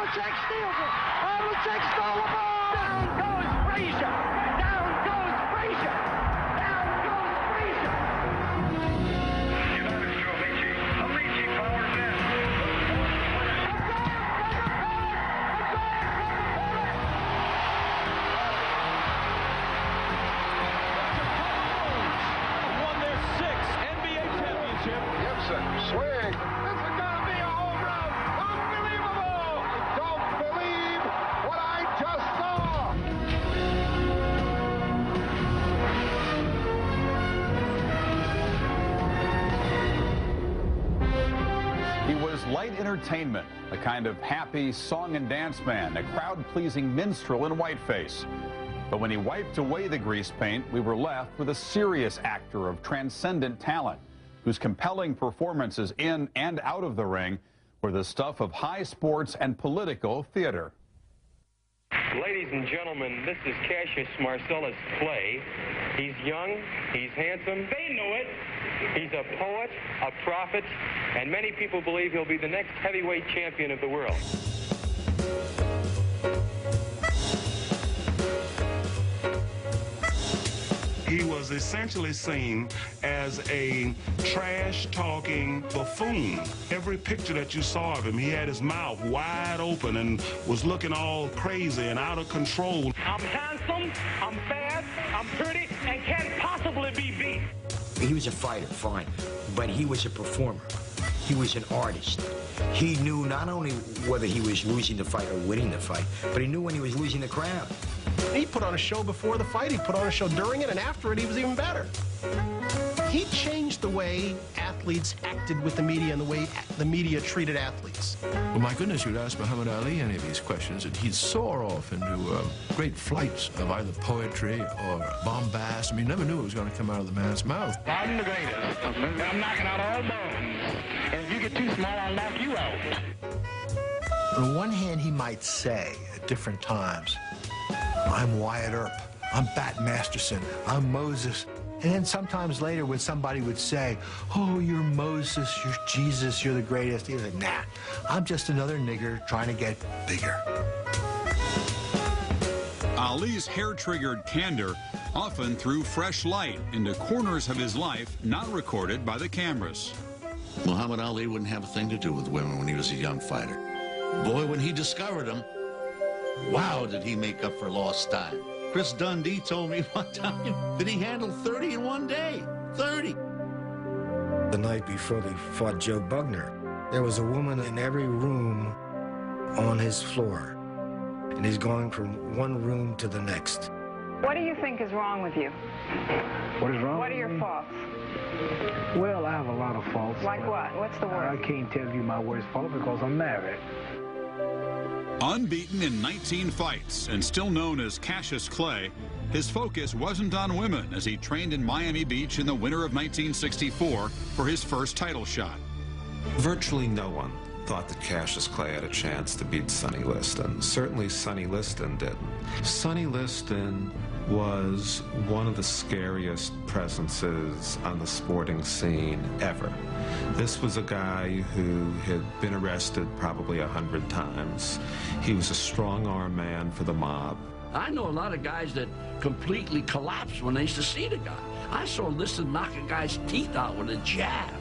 Havlicek steals it. Havlicek stole the ball. Down goes Frazier. Down goes Frazier. Down goes Frazier. United to Alici. Alici powers in. Won their 6th NBA championship. Gibson, swing. This is going to be a home run. Unbelievable. I don't believe what I just saw. He was light entertainment, a kind of happy song and dance man, a crowd-pleasing minstrel in whiteface. But when he wiped away the grease paint, we were left with a serious actor of transcendent talent, whose compelling performances in and out of the ring were the stuff of high sports and political theater. Ladies and gentlemen, this is Cassius Marcellus Clay. He's young, he's handsome. They know it. He's a poet, a prophet, and many people believe he'll be the next heavyweight champion of the world. He was essentially seen as a trash-talking buffoon. Every picture that you saw of him, he had his mouth wide open and was looking all crazy and out of control. I'm handsome, I'm fast, I'm pretty, and can't possibly be beat. He was a fighter, fine, but he was a performer. He was an artist. He knew not only whether he was losing the fight or winning the fight, but he knew when he was losing the crowd. He put on a show before the fight, he put on a show during it, and after it, he was even better. He changed the way athletes acted with the media and the way the media treated athletes. Well, my goodness, you'd ask Muhammad Ali any of these questions, and he'd soar off into great flights of either poetry or bombast. I mean, you never knew it was going to come out of the man's mouth. I'm the greatest. I'm knocking out all bones. And if you get too small, I'll knock you out. On one hand, he might say at different times, I'm Wyatt Earp, I'm Bat Masterson, I'm Moses. And then sometimes later when somebody would say, oh, you're Moses, you're Jesus, you're the greatest, he was like, nah, I'm just another nigger trying to get bigger. Ali's hair-triggered candor often threw fresh light into corners of his life not recorded by the cameras. Muhammad Ali wouldn't have a thing to do with women when he was a young fighter. Boy, when he discovered them, wow, did he make up for lost time. Chris Dundee told me one time that he handled 30 in one day. 30. The night before they fought Joe Bugner, there was a woman in every room on his floor. And he's going from one room to the next. What do you think is wrong with you? What is wrong? What are your faults? Well, I have a lot of faults. Like what? What's the worst? I can't tell you my worst fault because I'm married. Unbeaten in 19 fights and still known as Cassius Clay, his focus wasn't on women as he trained in Miami Beach in the winter of 1964 for his first title shot. Virtually no one thought that Cassius Clay had a chance to beat Sonny Liston. Certainly Sonny Liston didn't. Sonny Liston was one of the scariest presences on the sporting scene ever. This was a guy who had been arrested probably 100 times. He was a strong-arm man for the mob. I know a lot of guys that completely collapsed when they used to see the guy. I saw Liston knock a guy's teeth out with a jab.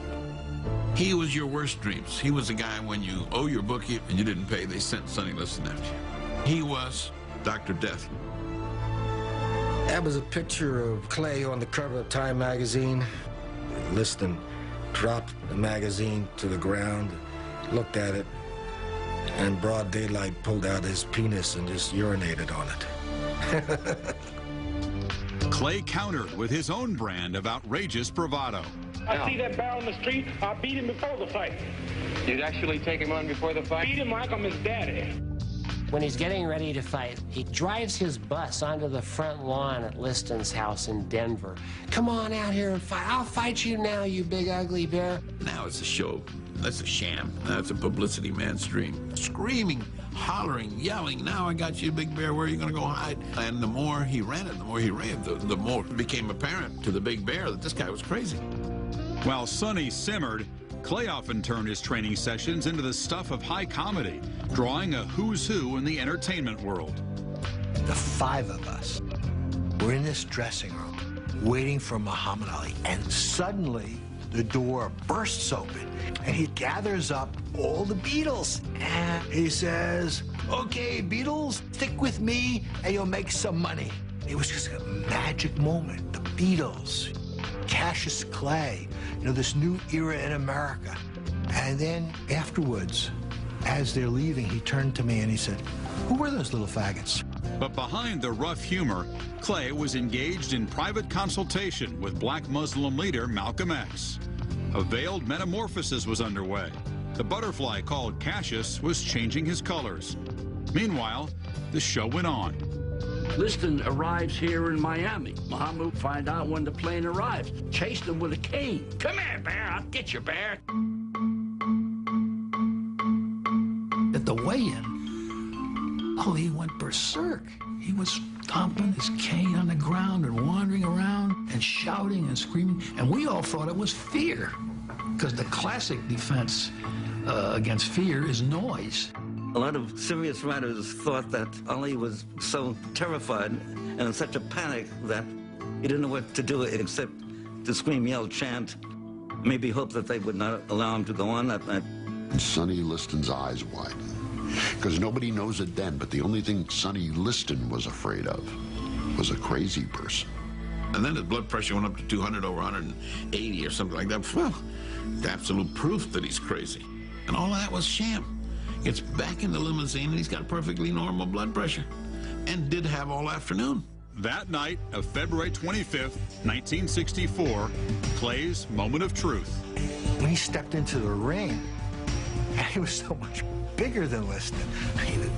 He was your worst dreams. He was the guy when you owe your bookie and you didn't pay, they sent Sonny Liston after you. He was Dr. Death. That was a picture of Clay on the cover of Time magazine. Liston dropped the magazine to the ground, looked at it, and broad daylight pulled out his penis and just urinated on it. Clay countered with his own brand of outrageous bravado. I see that barrel in the street, I beat him before the fight. You'd actually take him on before the fight? Beat him like I'm his daddy. When he's getting ready to fight, he drives his bus onto the front lawn at Liston's house in Denver. Come on out here and fight. I'll fight you now, you big ugly bear. Now it's a show. That's a sham. That's a publicity man's dream. Screaming, hollering, yelling, now I got you, big bear, where are you going to go hide? And the more he ran it, the more he raved, the more it became apparent to the big bear that this guy was crazy. While Sonny simmered, Clay often turned his training sessions into the stuff of high comedy, drawing a who's who in the entertainment world. The five of us were in this dressing room waiting for Muhammad Ali, and suddenly the door bursts open and he gathers up all the Beatles and he says, "Okay, Beatles, stick with me and you'll make some money." It was just a magic moment. The Beatles, Cassius Clay, you know, this new era in America. And then afterwards, as they're leaving, he turned to me and he said, "Who were those little faggots?" But behind the rough humor, Clay was engaged in private consultation with black Muslim leader Malcolm X. A veiled metamorphosis was underway. The butterfly called Cassius was changing his colors. Meanwhile, the show went on. Liston arrives here in Miami. Muhammad find out when the plane arrives. Chased him with a cane. "Come here, Bear. I'll get you, Bear." At the weigh-in, Ali went berserk. He was stomping his cane on the ground and wandering around and shouting and screaming. And we all thought it was fear, because the classic defense against fear is noise. A lot of serious writers thought that Ali was so terrified and in such a panic that he didn't know what to do except to scream, yell, chant, maybe hope that they would not allow him to go on that night. Sonny Liston's eyes widened, because nobody knows it then, but the only thing Sonny Liston was afraid of was a crazy person. And then his blood pressure went up to 200 over 180 or something like that. Well, absolute proof that he's crazy. And all of that was sham. Gets back in the limousine and he's got perfectly normal blood pressure, and did have all afternoon. That night of February 25th, 1964, Clay's moment of truth. When he stepped into the ring, he was so much bigger than Liston.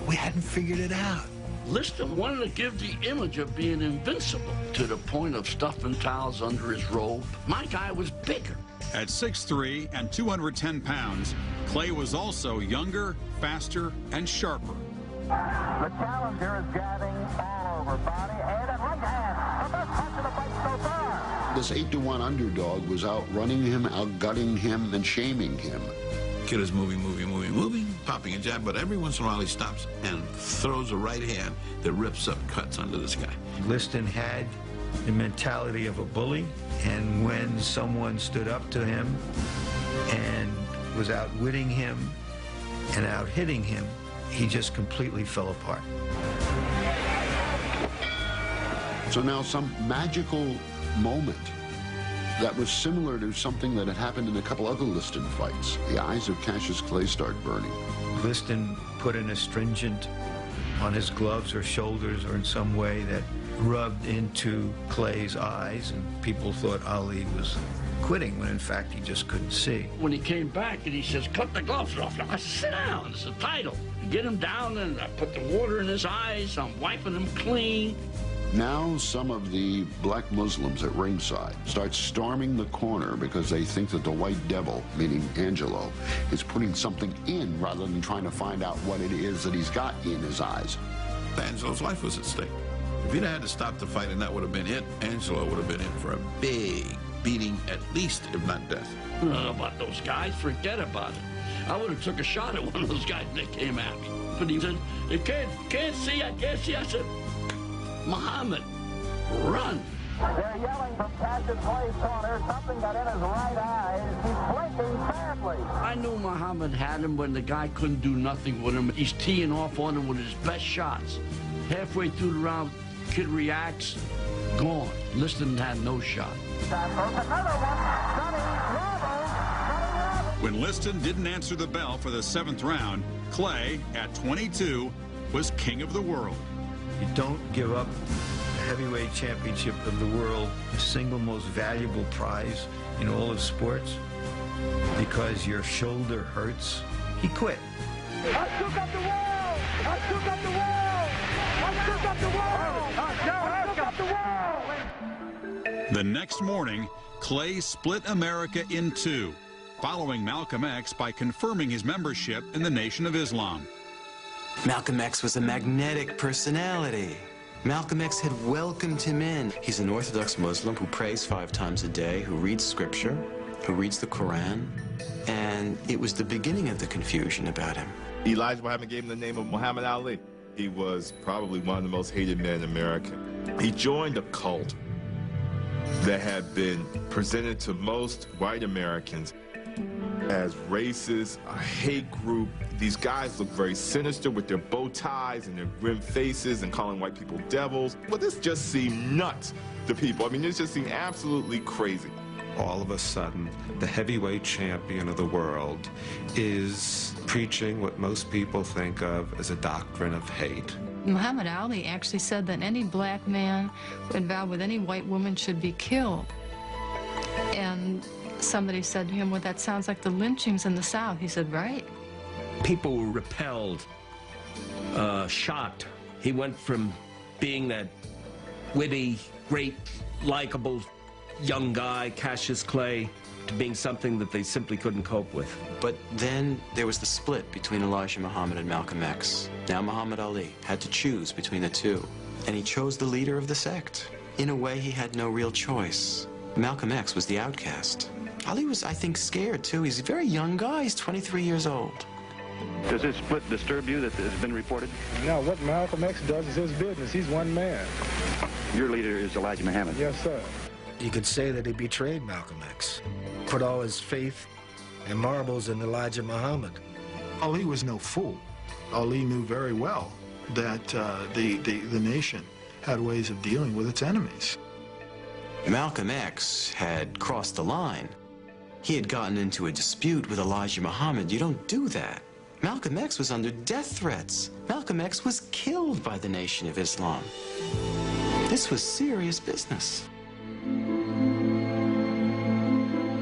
We hadn't figured it out. Liston wanted to give the image of being invincible, to the point of stuffing towels under his robe. My guy was bigger. At 6'3" and 210 pounds, Clay was also younger, faster, and sharper. The challenger is jabbing all over body and at right hand. The best punch of the fight so far. This 8-to-1 underdog was outrunning him, outgutting him, and shaming him. Kid is moving, popping a jab, but every once in a while he stops and throws a right hand that rips up cuts under this guy. Liston had the mentality of a bully, and when someone stood up to him and was outwitting him and out-hitting him, he just completely fell apart. So now some magical moment that was similar to something that had happened in a couple other Liston fights. The eyes of Cassius Clay start burning. Liston put an astringent on his gloves or shoulders or in some way that rubbed into Clay's eyes, and people thought Ali was quitting when in fact he just couldn't see. When he came back and he says, "Cut the gloves off." I said, "Sit down, it's a title." Get him down and I put the water in his eyes. I'm wiping him clean. Now some of the black Muslims at ringside start storming the corner because they think that the White Devil, meaning Angelo, is putting something in rather than trying to find out what it is that he's got in his eyes. Angelo's life was at stake. If he'd had to stop the fight and that would have been it, Angelo would have been in for a big beating, at least, if not death. I don't know about those guys. Forget about it. I would have took a shot at one of those guys that came at me. But he said, "You can't see, I can't see." I said, "Muhammad, run." They're yelling from Cassius Clay's corner. Something got in his right eye. He's blinking badly. I knew Muhammad had him when the guy couldn't do nothing with him. He's teeing off on him with his best shots. Halfway through the round, kid reacts, gone. Liston had no shot. Another one. Sonny Liston. When Liston didn't answer the bell for the 7th round, Clay, at 22, was king of the world. You don't give up the heavyweight championship of the world, the single most valuable prize in all of sports, because your shoulder hurts. He quit. I took up the world! I took up the world! I took up the world! I took up the world! The next morning, Clay split America in two, following Malcolm X by confirming his membership in the Nation of Islam. Malcolm X was a magnetic personality. Malcolm X had welcomed him in. He's an Orthodox Muslim who prays 5 times a day, who reads scripture, who reads the Quran, and it was the beginning of the confusion about him. Elijah Muhammad gave him the name of Muhammad Ali. He was probably one of the most hated men in America. He joined a cult that had been presented to most white Americans as racist, a hate group. These guys look very sinister with their bow ties and their grim faces and calling white people devils. Well, this just seemed nuts to people. I mean, this just seemed absolutely crazy. All of a sudden, the heavyweight champion of the world is preaching what most people think of as a doctrine of hate. Muhammad Ali actually said that any black man involved with any white woman should be killed. And somebody said to him, well, that sounds like the lynchings in the South. He said, right. People were repelled, shocked. He went from being that witty, great, likable young guy, Cassius Clay, to being something that they simply couldn't cope with. But then there was the split between Elijah Muhammad and Malcolm X. Now Muhammad Ali had to choose between the two, and he chose the leader of the sect. In a way, he had no real choice. Malcolm X was the outcast. Ali was, I think, scared, too. He's a very young guy. He's 23 years old. Does this split disturb you that has been reported? No, what Malcolm X does is his business. He's one man. Your leader is Elijah Muhammad. Yes, sir. You could say that he betrayed Malcolm X, put all his faith and marbles in Elijah Muhammad. Ali was no fool. Ali knew very well that the nation had ways of dealing with its enemies. Malcolm X had crossed the line. He had gotten into a dispute with Elijah Muhammad. You don't do that. Malcolm X was under death threats. Malcolm X was killed by the Nation of Islam. This was serious business.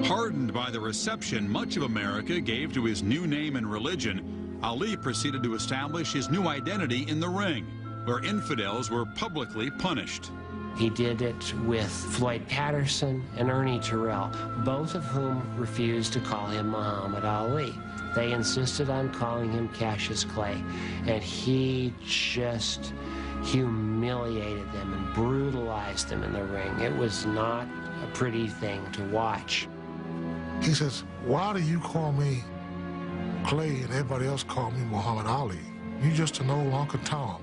Hardened by the reception much of America gave to his new name and religion, Ali proceeded to establish his new identity in the ring, where infidels were publicly punished. He did it with Floyd Patterson and Ernie Terrell, both of whom refused to call him Muhammad Ali. They insisted on calling him Cassius Clay, and he just humiliated them and brutalized them in the ring. It was not a pretty thing to watch. He says, why do you call me Clay and everybody else call me Muhammad Ali? You just an old Uncle Tom.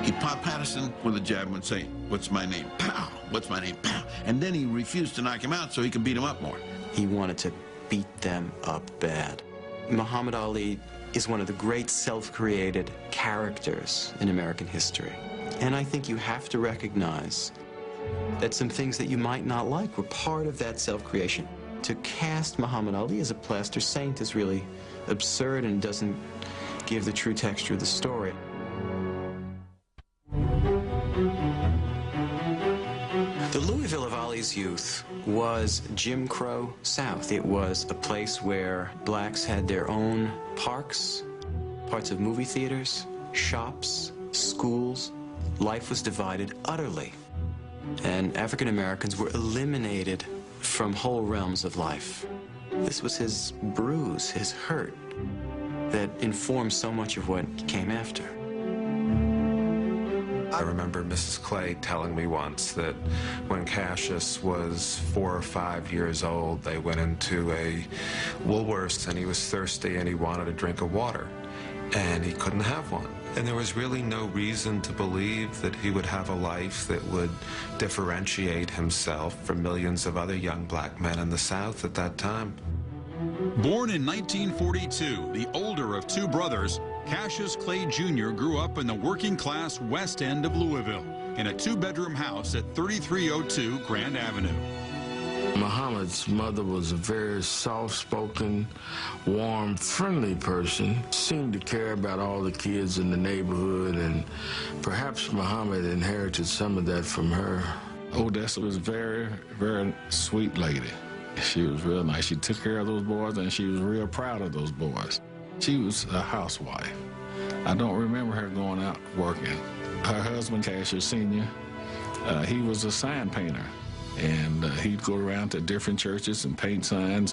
He'd pop Patterson with a jab and would say, what's my name? Pow! What's my name? Pow! And then he refused to knock him out so he could beat him up more. He wanted to beat them up bad. Muhammad Ali is one of the great self-created characters in American history. And I think you have to recognize that some things that you might not like were part of that self-creation. To cast Muhammad Ali as a plaster saint is really absurd and doesn't give the true texture of the story. The Louisville of Ali's youth was Jim Crow South. It was a place where blacks had their own parks, parts of movie theaters, shops, schools. Life was divided utterly, and African Americans were eliminated from whole realms of life. This was his bruise, his hurt, that informed so much of what came after. I remember Mrs. Clay telling me once that when Cassius was 4 or 5 years old, they went into a Woolworths and he was thirsty and he wanted a drink of water, and he couldn't have one. And there was really no reason to believe that he would have a life that would differentiate himself from millions of other young black men in the South at that time. Born in 1942, the older of two brothers, Cassius Clay Jr. grew up in the working-class West End of Louisville in a two-bedroom house at 3302 Grand Avenue. Muhammad's mother was a very soft-spoken, warm, friendly person, seemed to care about all the kids in the neighborhood, and perhaps Muhammad inherited some of that from her. Odessa was a very, very sweet lady. She was real nice. She took care of those boys, and she was real proud of those boys. She was a housewife. I don't remember her going out working. Her husband, Cassius Sr., he was a sign painter, and he'd go around to different churches and paint signs.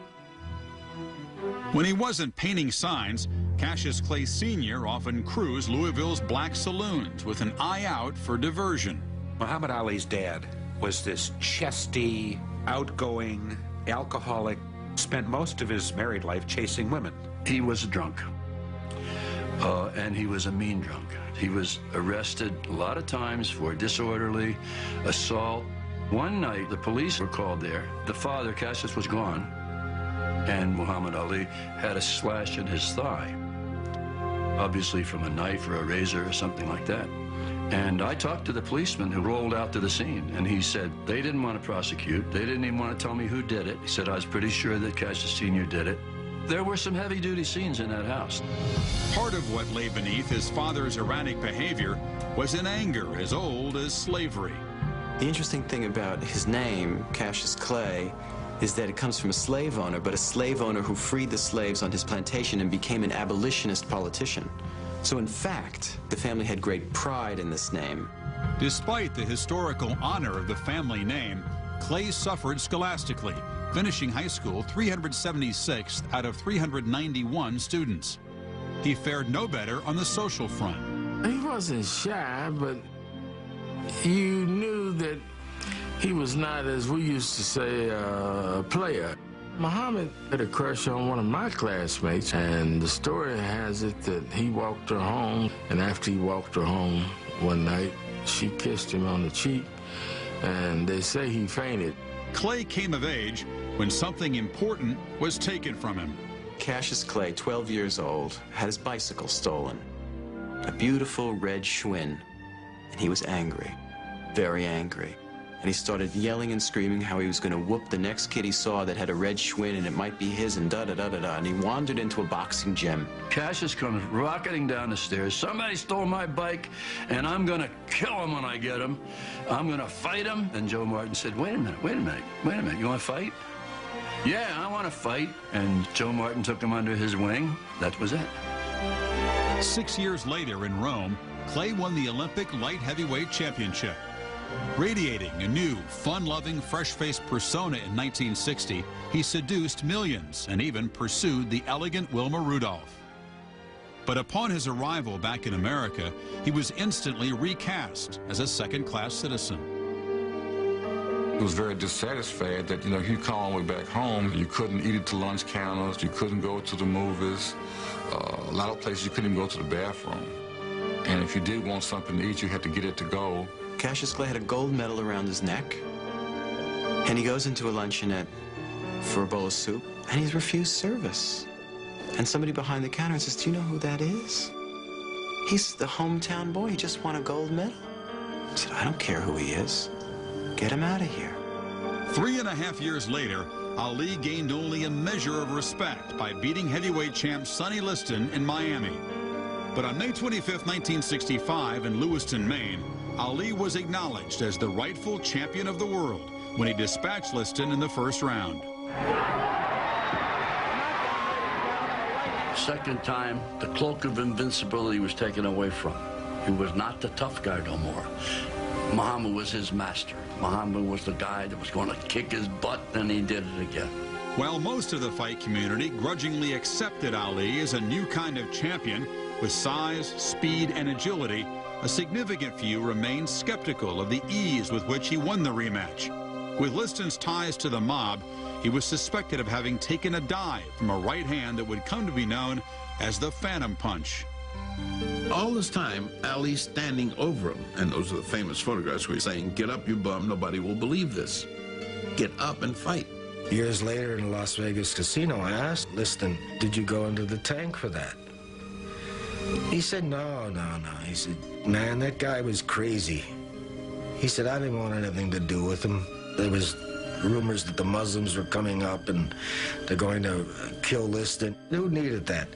When he wasn't painting signs, Cassius Clay Sr. often cruised Louisville's black saloons with an eye out for diversion. Muhammad Ali's dad was this chesty, outgoing, alcoholic, spent most of his married life chasing women. He was a drunk, and he was a mean drunk. He was arrested a lot of times for disorderly assault. One night, the police were called there. The father, Cassius, was gone, and Muhammad Ali had a slash in his thigh, obviously from a knife or a razor or something like that. And I talked to the policeman who rolled out to the scene, and he said they didn't want to prosecute. They didn't even want to tell me who did it. He said, I was pretty sure that Cassius Sr. did it. There were some heavy-duty scenes in that house. Part of what lay beneath his father's erratic behavior was an anger as old as slavery. The interesting thing about his name, Cassius Clay, is that it comes from a slave owner, but a slave owner who freed the slaves on his plantation and became an abolitionist politician. So in fact, the family had great pride in this name. Despite the historical honor of the family name, Clay suffered scholastically, finishing high school 376th out of 391 students. He fared no better on the social front. He wasn't shy, but you knew that he was not, as we used to say, a player. Muhammad had a crush on one of my classmates, and the story has it that he walked her home, and after he walked her home one night, she kissed him on the cheek, and they say he fainted. Clay came of age when something important was taken from him. Cassius Clay, 12 years old, had his bicycle stolen. A beautiful red Schwinn. And he was angry, very angry. And he started yelling and screaming how he was going to whoop the next kid he saw that had a red Schwinn and it might be his and da-da-da-da-da. And he wandered into a boxing gym. Cassius comes rocketing down the stairs. Somebody stole my bike, and I'm going to kill him when I get him. I'm going to fight him. And Joe Martin said, wait a minute, you want to fight? Yeah, I want to fight. And Joe Martin took him under his wing. That was it. 6 years later in Rome, Clay won the Olympic light heavyweight championship. Radiating a new, fun-loving, fresh-faced persona in 1960, he seduced millions and even pursued the elegant Wilma Rudolph. But upon his arrival back in America, he was instantly recast as a second-class citizen. He was very dissatisfied that, if you come all the way back home, you couldn't eat at the lunch counters, you couldn't go to the movies. A lot of places you couldn't even go to the bathroom. And if you did want something to eat, you had to get it to go. Cassius Clay had a gold medal around his neck, and he goes into a luncheonette for a bowl of soup, and he's refused service. And somebody behind the counter says, do you know who that is? He's the hometown boy. He just won a gold medal. I said, I don't care who he is. Get him out of here. 3.5 years later, Ali gained only a measure of respect by beating heavyweight champ Sonny Liston in Miami. But on May 25, 1965, in Lewiston, Maine, Ali was acknowledged as the rightful champion of the world when he dispatched Liston in the first round. Second time, the cloak of invincibility was taken away from him. He was not the tough guy no more. Muhammad was his master. Muhammad was the guy that was going to kick his butt, and he did it again. While most of the fight community grudgingly accepted Ali as a new kind of champion with size, speed, and agility, a significant few remained skeptical of the ease with which he won the rematch. With Liston's ties to the mob, he was suspected of having taken a dive from a right hand that would come to be known as the Phantom Punch. All this time, Ali's standing over him, and those are the famous photographs where he's saying, get up, you bum, nobody will believe this. Get up and fight. Years later in the Las Vegas casino, I asked Liston, did you go into the tank for that? He said, no. He said, man, that guy was crazy. He said, I didn't want anything to do with him. There was rumors that the Muslims were coming up and they're going to kill Liston. Who needed that?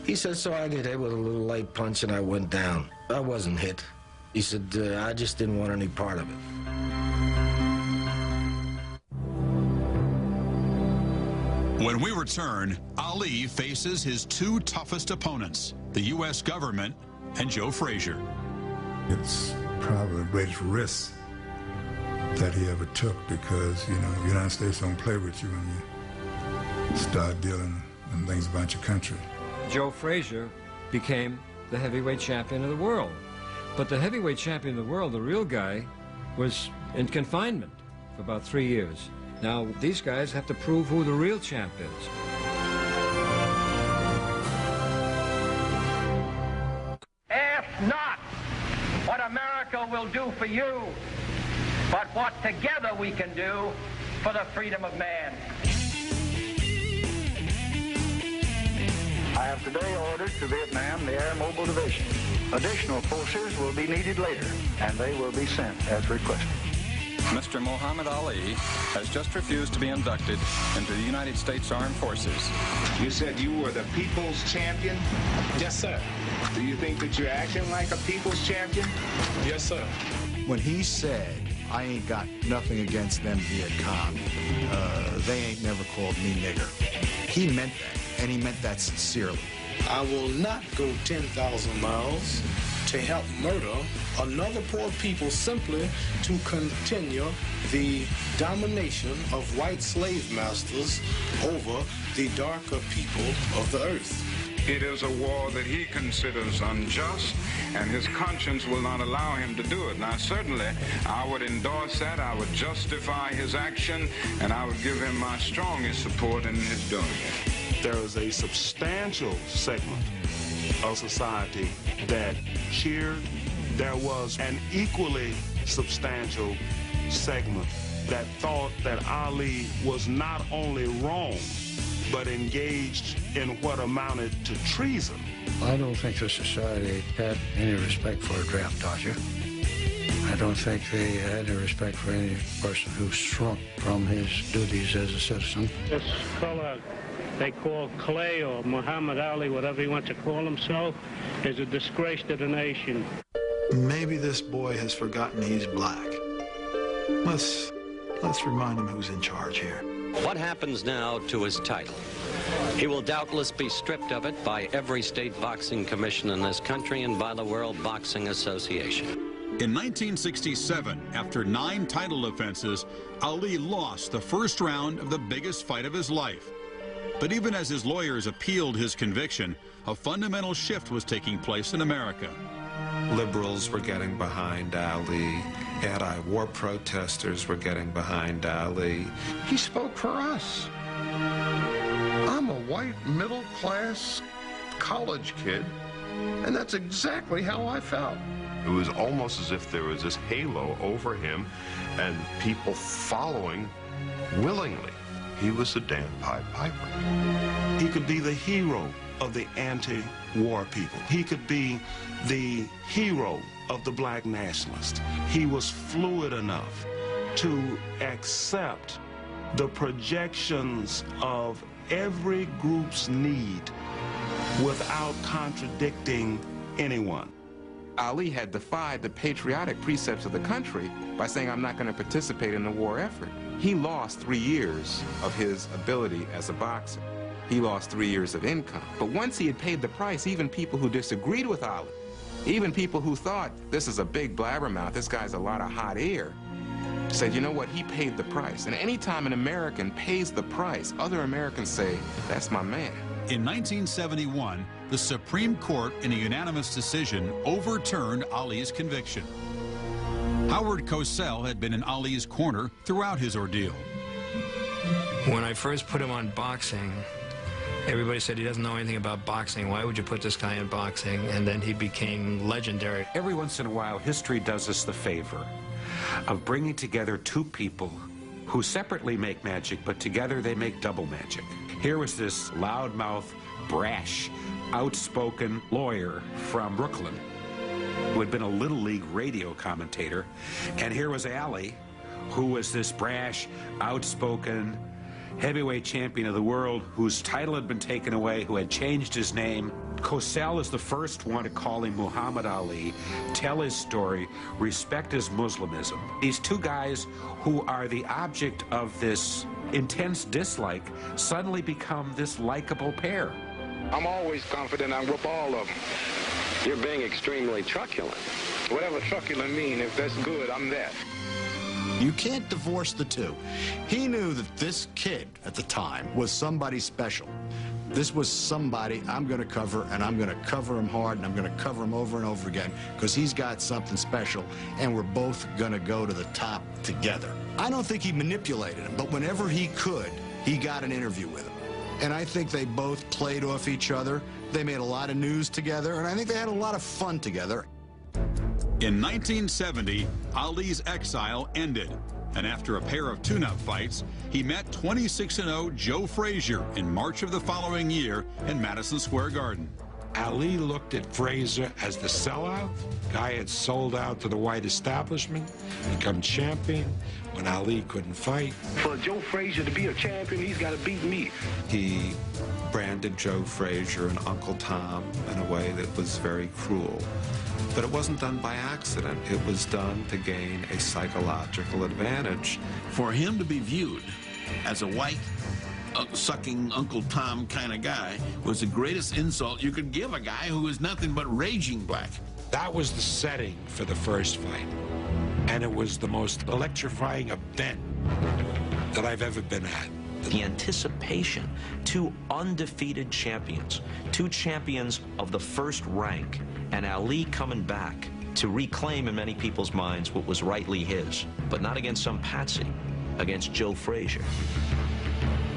He said, so I get hit with a little light punch and I went down. I wasn't hit. He said, I just didn't want any part of it. When we return, Ali faces his two toughest opponents, the U.S. government and Joe Frazier. It's probably the greatest risk that he ever took because, the United States don't play with you when you start dealing with things about your country. Joe Frazier became the heavyweight champion of the world. But the heavyweight champion of the world, the real guy, was in confinement for about 3 years. Now, these guys have to prove who the real champ is. Ask not what America will do for you, but what together we can do for the freedom of man. I have today ordered to Vietnam the Air Mobile Division. Additional forces will be needed later, and they will be sent as requested. Mr. Muhammad Ali has just refused to be inducted into the United States Armed Forces. You said you were the people's champion? Yes, sir. Do you think that you're acting like a people's champion? Yes, sir. When he said, I ain't got nothing against them Viet Cong, they ain't never called me nigger, he meant that, and he meant that sincerely. I will not go 10,000 miles to help murder another poor people simply to continue the domination of white slave masters over the darker people of the earth. It is a war that he considers unjust, and his conscience will not allow him to do it. Now, certainly, I would endorse that, I would justify his action, and I would give him my strongest support in his doing it. There is a substantial segment of society that cheered. There was an equally substantial segment that thought that Ali was not only wrong, but engaged in what amounted to treason. I don't think the society had any respect for a draft dodger. I don't think they had any respect for any person who shrunk from his duties as a citizen. This fellow they call Clay or Muhammad Ali, whatever he wants to call himself, is a disgrace to the nation. Maybe this boy has forgotten he's black. Let's remind him who's in charge here. What happens now to his title? He will doubtless be stripped of it by every state boxing commission in this country and by the World Boxing Association. In 1967, after 9 title defenses, Ali lost the first round of the biggest fight of his life. But even as his lawyers appealed his conviction, a fundamental shift was taking place in America. Liberals were getting behind Ali. Anti-war protesters were getting behind Ali. He spoke for us. I'm a white, middle-class college kid, and that's exactly how I felt. It was almost as if there was this halo over him and people following willingly. He was the damn Pied Piper. He could be the hero of the anti-war people. He could be the hero of the black nationalist. He was fluid enough to accept the projections of every group's need without contradicting anyone. Ali had defied the patriotic precepts of the country by saying, I'm not going to participate in the war effort. He lost 3 years of his ability as a boxer. He lost 3 years of income. But once he had paid the price, even people who disagreed with Ali, even people who thought, this is a big blabbermouth, this guy's a lot of hot air, said, you know what, he paid the price. And anytime an American pays the price, other Americans say, that's my man. In 1971, the Supreme Court, in a unanimous decision, overturned Ali's conviction. Howard Cosell had been in Ali's corner throughout his ordeal. When I first put him on boxing, everybody said he doesn't know anything about boxing. Why would you put this guy in boxing? And then he became legendary. Every once in a while, history does us the favor of bringing together two people who separately make magic, but together they make double magic. Here was this loudmouth, brash, outspoken lawyer from Brooklyn who had been a Little League radio commentator, and here was Ali, who was this brash, outspoken, heavyweight champion of the world whose title had been taken away, who had changed his name. Cosell is the first one to call him Muhammad Ali, tell his story, respect his Muslimism. These two guys who are the object of this intense dislike suddenly become this likable pair. I'm always confident I'm with all of them. You're being extremely truculent. Whatever truculent mean, if that's good, I'm that. You can't divorce the two. He knew that this kid at the time was somebody special, This was somebody I'm going to cover, and I'm going to cover him hard, and I'm going to cover him over and over again, because he's got something special, and we're both going to go to the top together. I don't think he manipulated him, but whenever he could, he got an interview with him. And I think they both played off each other. They made a lot of news together, and I think they had a lot of fun together. In 1970, Ali's exile ended. And after a pair of tune-up fights, he met 26-0 Joe Frazier in March of the following year in Madison Square Garden. Ali looked at Frazier as the sellout. Guy had sold out to the white establishment, become champion when Ali couldn't fight. For Joe Frazier to be a champion, he's got to beat me. He branded Joe Frazier and Uncle Tom in a way that was very cruel. But it wasn't done by accident. It was done to gain a psychological advantage. For him to be viewed as a white, sucking Uncle Tom kind of guy was the greatest insult you could give a guy who was nothing but raging black. That was the setting for the first fight. And it was the most electrifying event that I've ever been at. The anticipation, two undefeated champions, two champions of the first rank, and Ali coming back to reclaim in many people's minds what was rightly his, but not against some patsy, against Joe Frazier.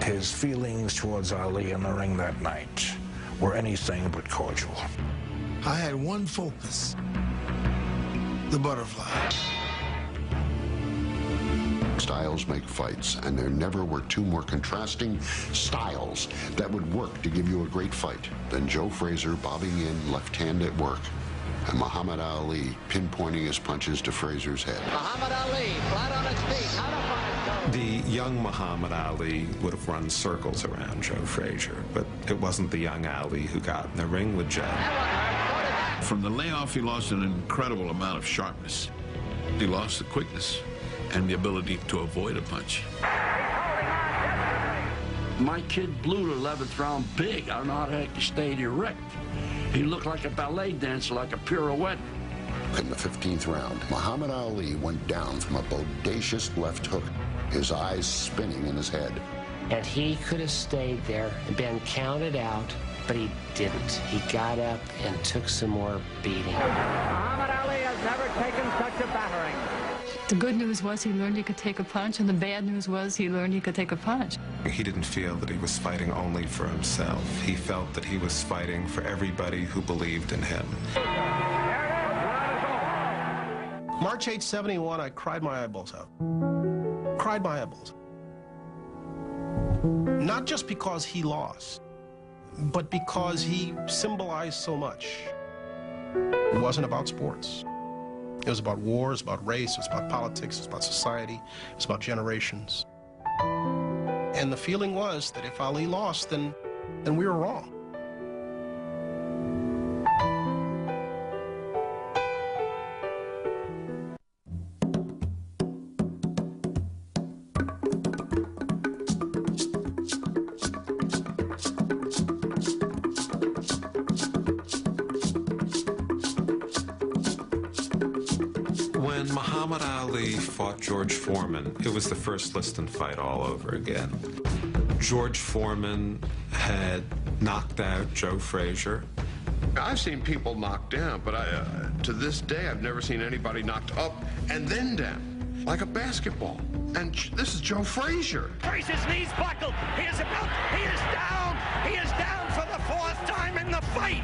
His feelings towards Ali in the ring that night were anything but cordial. I had one focus, the butterfly. Styles make fights, and there never were two more contrasting styles that would work to give you a great fight than Joe Frazier bobbing in, left hand at work, and Muhammad Ali pinpointing his punches to Frazier's head. Muhammad Ali, flat on his feet, how to fight. The young Muhammad Ali would have run circles around Joe Frazier, but it wasn't the young Ali who got in the ring with Joe. From the layoff, he lost an incredible amount of sharpness. He lost the quickness and the ability to avoid a punch. My kid blew the 11th round big. I don't know how the heck he stayed erect. He looked like a ballet dancer, like a pirouette. In the 15th round, Muhammad Ali went down from a bodacious left hook, his eyes spinning in his head. And he could have stayed there and been counted out, but he didn't. He got up and took some more beating. Muhammad Ali has never taken such a battering. The good news was he learned he could take a punch, and the bad news was he learned he could take a punch. He didn't feel that he was fighting only for himself. He felt that he was fighting for everybody who believed in him. March 8, 71, I cried my eyeballs out. Cried my eyeballs. Not just because he lost, but because he symbolized so much. It wasn't about sports. It was about wars, about race, it was about politics, it was about society, it was about generations. And the feeling was that if Ali lost, then we were wrong. When Muhammad Ali fought George Foreman, it was the first Liston fight all over again. George Foreman had knocked out Joe Frazier. I've seen people knocked down, but to this day, I've never seen anybody knocked up and then down, like a basketball. And this is Joe Frazier. Frazier's knees buckled. He is down. He is down for the fourth time in the fight.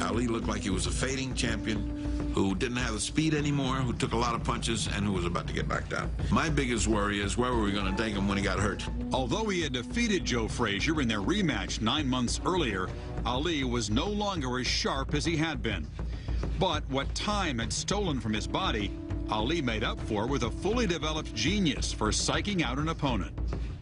Ali looked like he was a fading champion who didn't have the speed anymore, who took a lot of punches, and who was about to get knocked out. My biggest worry is where were we going to take him when he got hurt? Although he had defeated Joe Frazier in their rematch 9 months earlier, Ali was no longer as sharp as he had been. But what time had stolen from his body, Ali made up for with a fully developed genius for psyching out an opponent.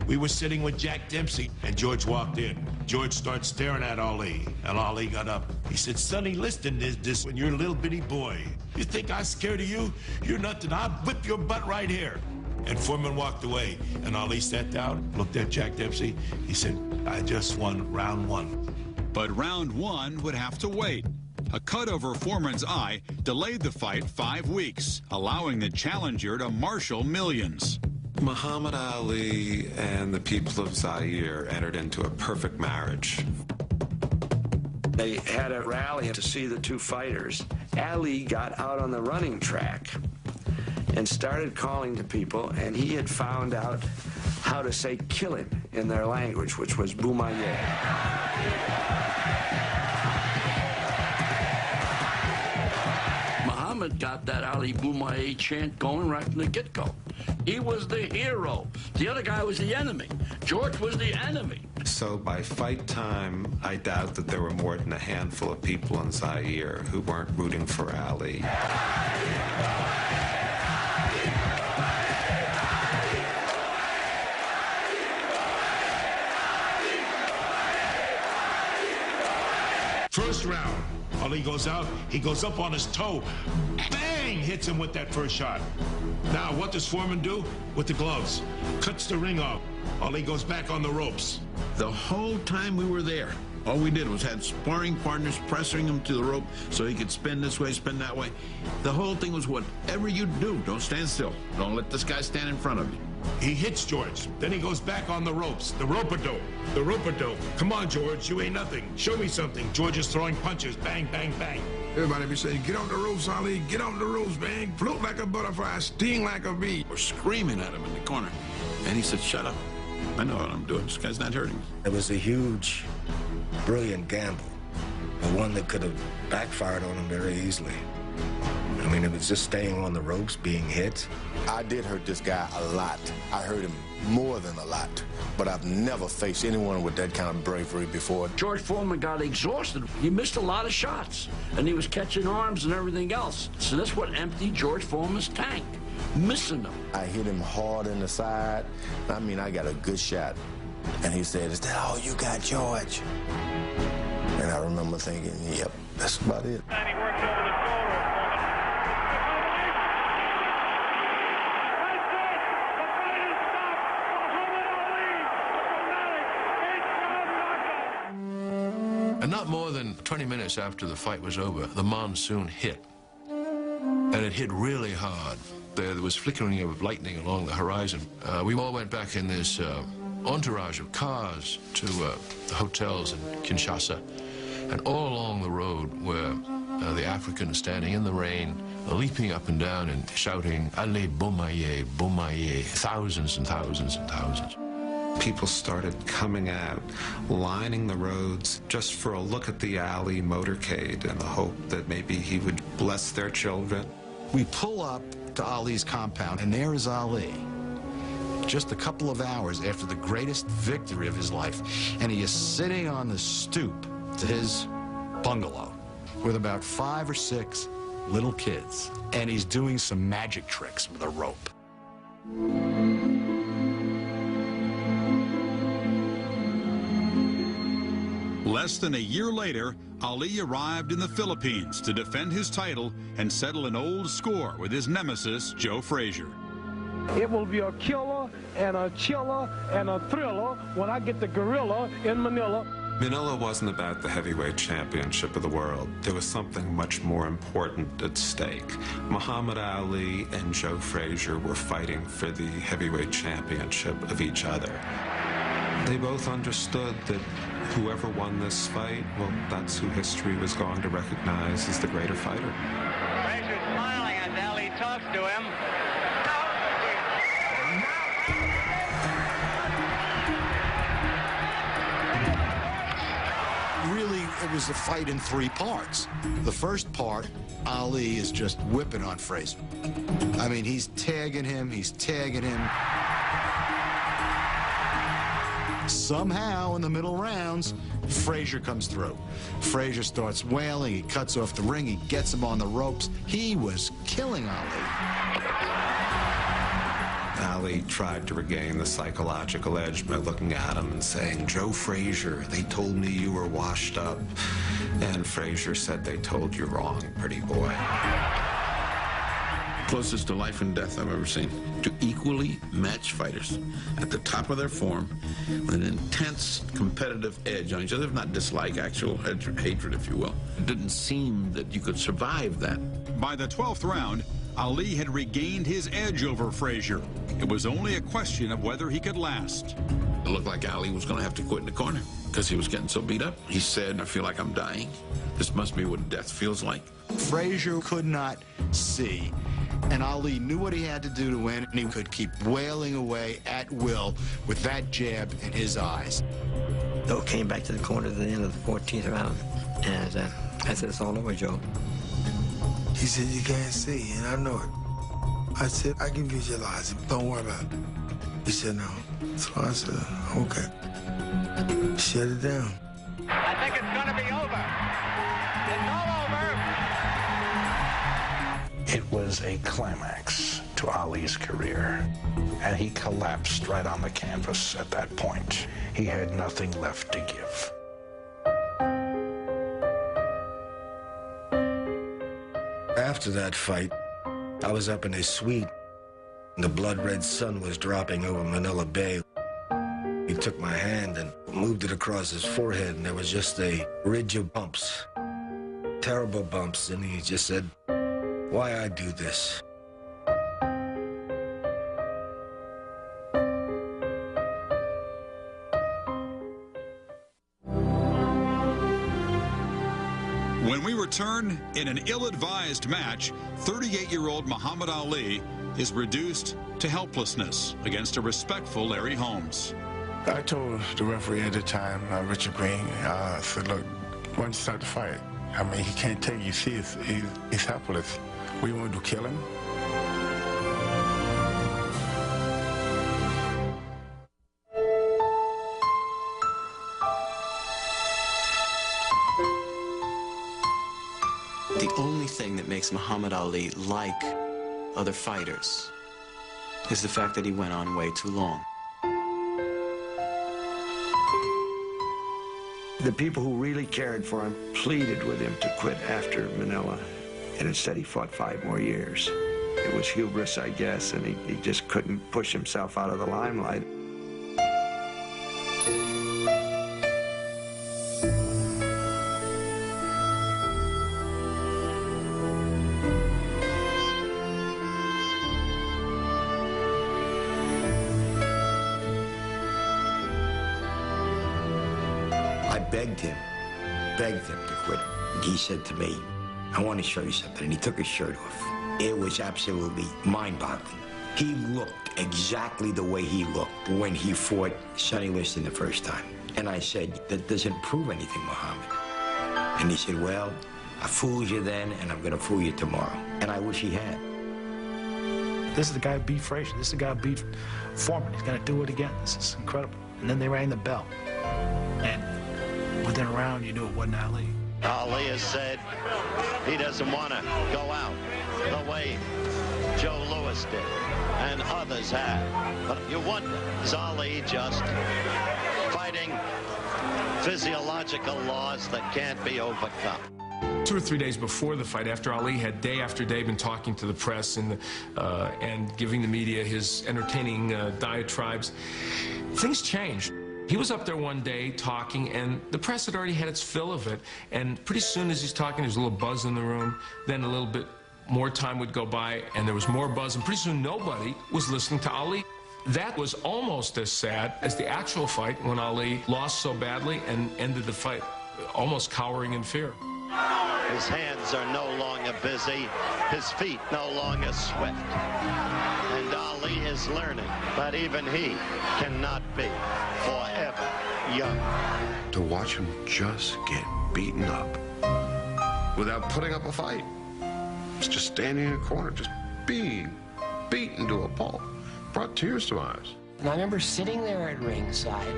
We were sitting with Jack Dempsey, and George walked in. George started staring at Ali, and Ali got up. He said, Sonny Liston is this when you're a little bitty boy. You think I'm scared of you? You're nothing. I'll whip your butt right here. And Foreman walked away, and Ali sat down, looked at Jack Dempsey. He said, I just won round one. But round one would have to wait. A cut over Foreman's eye delayed the fight 5 weeks, allowing the challenger to marshal millions. Muhammad Ali and the people of Zaire entered into a perfect marriage. They had a rally to see the two fighters. Ali got out on the running track and started calling to people, and he had found out how to say kill him in their language, which was Boumaier. Muhammad got that Ali Boumaier chant going right from the get-go. He was the hero. The other guy was the enemy. George was the enemy. So by fight time, I doubt that there were more than a handful of people in Zaire who weren't rooting for Ali. First round, Ali goes out, he goes up on his toe, bang, hits him with that first shot. Now, what does Foreman do? With the gloves, cuts the ring off. Ali goes back on the ropes. The whole time we were there, all we did was had sparring partners pressing him to the rope so he could spin this way, spin that way. The whole thing was whatever you do, don't stand still. Don't let this guy stand in front of you. He hits George. Then he goes back on the ropes. The rope-a-dope. The rope-a-dope. Come on, George. You ain't nothing. Show me something. George is throwing punches. Bang, bang, bang. Everybody be saying, get on the ropes, Ali. Get on the ropes, man. Float like a butterfly. Sting like a bee. We're screaming at him in the corner. And he said, shut up. I know what I'm doing. This guy's not hurting me. It was a huge, brilliant gamble. But one that could have backfired on him very easily. I mean, it was just staying on the ropes, being hit. I did hurt this guy a lot. I hurt him more than a lot. But I've never faced anyone with that kind of bravery before. George Foreman got exhausted. He missed a lot of shots, and he was catching arms and everything else. So that's what emptied George Foreman's tank, missing them. I hit him hard in the side. I mean, I got a good shot. And he said, is that all you got, George? And I remember thinking, yep, that's about it. And he worked over the shoulder. And not more than 20 minutes after the fight was over, the monsoon hit. And it hit really hard. There was flickering of lightning along the horizon. We all went back in this entourage of cars to the hotels in Kinshasa. And all along the road were the Africans standing in the rain, leaping up and down and shouting, "Allez, Boumaier, Boumaier," thousands and thousands and thousands. People started coming out, lining the roads just for a look at the Ali motorcade in the hope that maybe he would bless their children. We pull up to Ali's compound, and there is Ali, just a couple of hours after the greatest victory of his life, and he is sitting on the stoop to his bungalow with about 5 or 6 little kids, and he's doing some magic tricks with a rope. Less than a year later, Ali arrived in the Philippines to defend his title and settle an old score with his nemesis, Joe Frazier. It will be a killer and a chiller and a thriller when I get the gorilla in Manila. Manila wasn't about the heavyweight championship of the world. There was something much more important at stake. Muhammad Ali and Joe Frazier were fighting for the heavyweight championship of each other. They both understood that whoever won this fight, well, that's who history was going to recognize as the greater fighter. Frazier's smiling as Ali talks to him. Really, it was a fight in 3 parts. The first part, Ali is just whipping on Frazier. I mean, he's tagging him, Somehow, in the middle rounds, Frazier comes through. Frazier starts wailing, he cuts off the ring, he gets him on the ropes. He was killing Ali. Ali tried to regain the psychological edge by looking at him and saying, "Joe Frazier, they told me you were washed up." And Frazier said, "They told you wrong, pretty boy." Closest to life and death I've ever seen. Two equally matched fighters at the top of their form with an intense competitive edge on each other, if not dislike, actual hatred, if you will. It didn't seem that you could survive that. By the 12th round, Ali had regained his edge over Frazier. It was only a question of whether he could last. It looked like Ali was going to have to quit in the corner. because he was getting so beat up. He said, "I feel like I'm dying. This must be what death feels like." Frazier could not see, and Ali knew what he had to do to win, and he could keep wailing away at will with that jab in his eyes. Joe came back to the corner at the end of the 14th round, and I said, "It's all over, Joe." He said, "You can't see," and I know it. I said, "I can visualize it. Don't worry about it." He said, "No." So I said, "Okay." Shut it down. I think it's going to be over. It's all over. It was a climax to Ali's career, and he collapsed right on the canvas at that point. He had nothing left to give. After that fight, I was up in his suite. The blood-red sun was dropping over Manila Bay. He took my hand and moved it across his forehead, and there was just a ridge of bumps. Terrible bumps, and he just said, "Why I do this?" When we return, in an ill-advised match, 38-year-old Muhammad Ali is reduced to helplessness against a respectful Larry Holmes. I told the referee at the time, Richard Green, I said, "Look, why don't you start the fight? I mean, he can't take you. See, he's helpless. What do you want to do, kill him?" The only thing that makes Muhammad Ali like other fighters is the fact that he went on way too long. The people who really cared for him pleaded with him to quit after Manila, and instead he fought 5 more years. It was hubris, I guess, and he just couldn't push himself out of the limelight. I begged him to quit. He said to me, "I want to show you something," and he took his shirt off. It was absolutely mind-boggling. He looked exactly the way he looked when he fought Sonny Liston the first time. And I said, "That doesn't prove anything, Muhammad." And he said, "Well, I fooled you then, and I'm going to fool you tomorrow." And I wish he had. This is the guy who beat Frazier. This is the guy who beat Foreman. He's going to do it again. This is incredible. And then they rang the bell. And within a round, you knew it wasn't Ali. Ali has said he doesn't want to go out the way Joe Louis did and others have. But you wonder, is Ali just fighting physiological laws that can't be overcome? 2 or 3 days before the fight, after Ali had day after day been talking to the press and giving the media his entertaining diatribes, things changed. He was up there one day talking, and the press had already had its fill of it. And pretty soon as he's talking, there's a little buzz in the room. Then a little bit more time would go by, and there was more buzz. And pretty soon nobody was listening to Ali. That was almost as sad as the actual fight when Ali lost so badly and ended the fight almost cowering in fear. His hands are no longer busy, his feet no longer swift. And Ali is learning that even he cannot be forever young. To watch him just get beaten up without putting up a fight. It's just standing in a corner, just being beaten to a pulp. Brought tears to my eyes. And I remember sitting there at ringside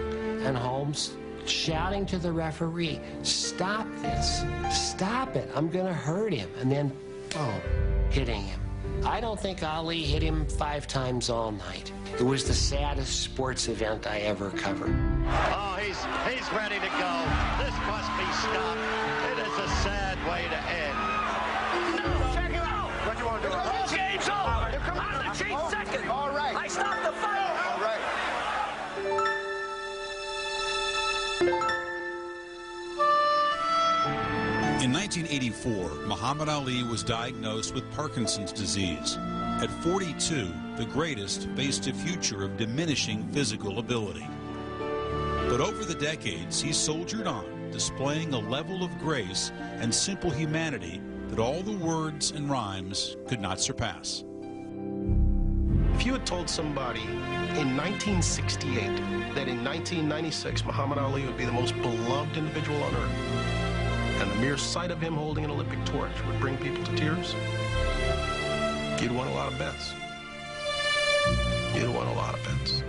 and Holmes shouting to the referee, "Stop this, stop it, I'm gonna hurt him." And then, boom, hitting him. I don't think Ali hit him 5 times all night. It was the saddest sports event I ever covered. Oh, he's ready to go. This must be stopped. It is a sad way to end. Check him out. What you want to do? The whole game's over. I'm the chief second. All right. I stopped the fight. All right. In 1984, Muhammad Ali was diagnosed with Parkinson's disease. At 42, the greatest faced a future of diminishing physical ability. But over the decades, he soldiered on, displaying a level of grace and simple humanity that all the words and rhymes could not surpass. If you had told somebody in 1968 that in 1996 Muhammad Ali would be the most beloved individual on earth, and the mere sight of him holding an Olympic torch would bring people to tears, you'd won a lot of bets. You'd won a lot of bets.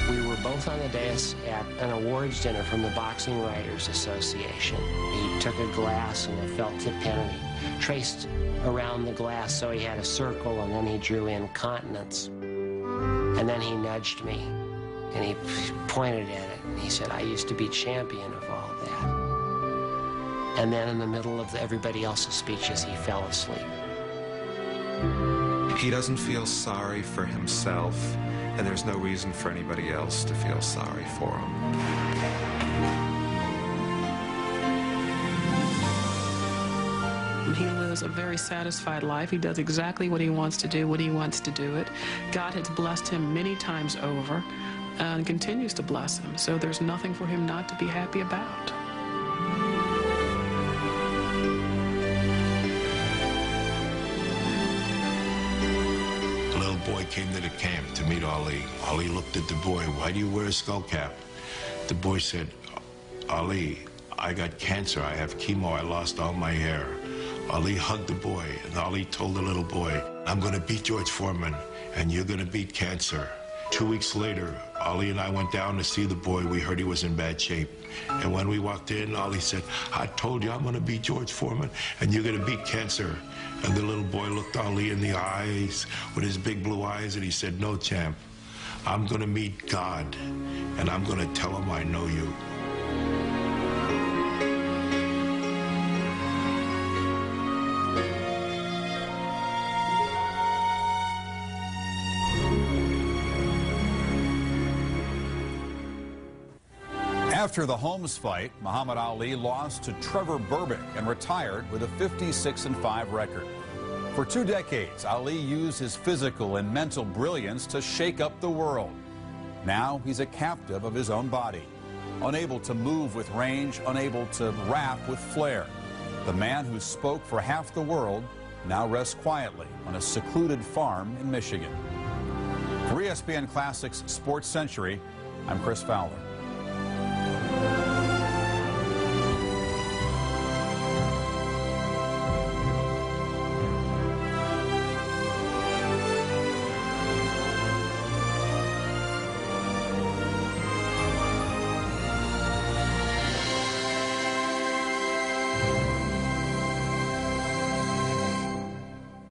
We were both on the dais at an awards dinner from the Boxing Writers Association. He took a glass and a felt tip pen and he traced around the glass so he had a circle, and then he drew in continents. And then he nudged me and he pointed at it and he said, "I used to be champion of all that." And then in the middle of everybody else's speeches, he fell asleep. He doesn't feel sorry for himself, and there's no reason for anybody else to feel sorry for him. He lives a very satisfied life. He does exactly what he wants to do when he wants to do it. God has blessed him many times over and continues to bless him. So there's nothing for him not to be happy about. A little boy came to the camp to meet Ali. Ali looked at the boy. "Why do you wear a skull cap?" The boy said, "Ali, I got cancer. I have chemo. I lost all my hair." Ali hugged the boy, and Ali told the little boy, "I'm going to beat George Foreman, and you're going to beat cancer." 2 weeks later, Ali and I went down to see the boy. We heard he was in bad shape. And when we walked in, Ali said, "I told you I'm going to beat George Foreman, and you're going to beat cancer." And the little boy looked Ali in the eyes with his big blue eyes, and he said, "No, champ, I'm going to meet God, and I'm going to tell him I know you." After the Holmes fight, Muhammad Ali lost to Trevor Berbick and retired with a 56-5 record. For 2 decades, Ali used his physical and mental brilliance to shake up the world. Now he's a captive of his own body, unable to move with range, unable to rap with flair. The man who spoke for half the world now rests quietly on a secluded farm in Michigan. For ESPN Classics Sports Century, I'm Chris Fowler.